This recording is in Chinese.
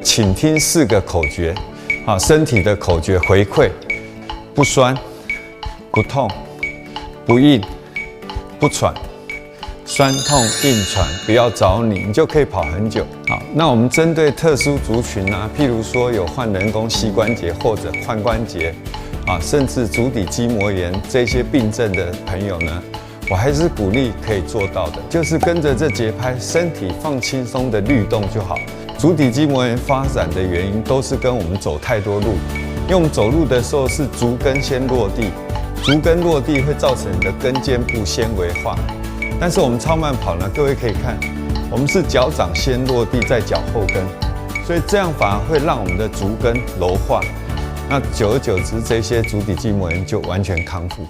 请听4个口诀，身体的口诀回馈：不酸、不痛、不硬、不喘。酸痛硬喘不要找你，你就可以跑很久。好，那我们针对特殊族群啊，譬如说有患人工膝关节或者髋关节甚至足底筋膜炎这些病症的朋友呢，我还是鼓励可以做到的，就是跟着这节拍，身体放轻松的律动就好。足底筋膜炎发展的原因都是跟我们走太多路，因为我们走路的时候是足跟先落地，足跟落地会造成你的跟腱部纤维化。但是我们超慢跑呢，各位可以看，我们是脚掌先落地，再脚后跟，所以这样反而会让我们的足跟柔化。那久而久之，这些足底筋膜炎就完全康复。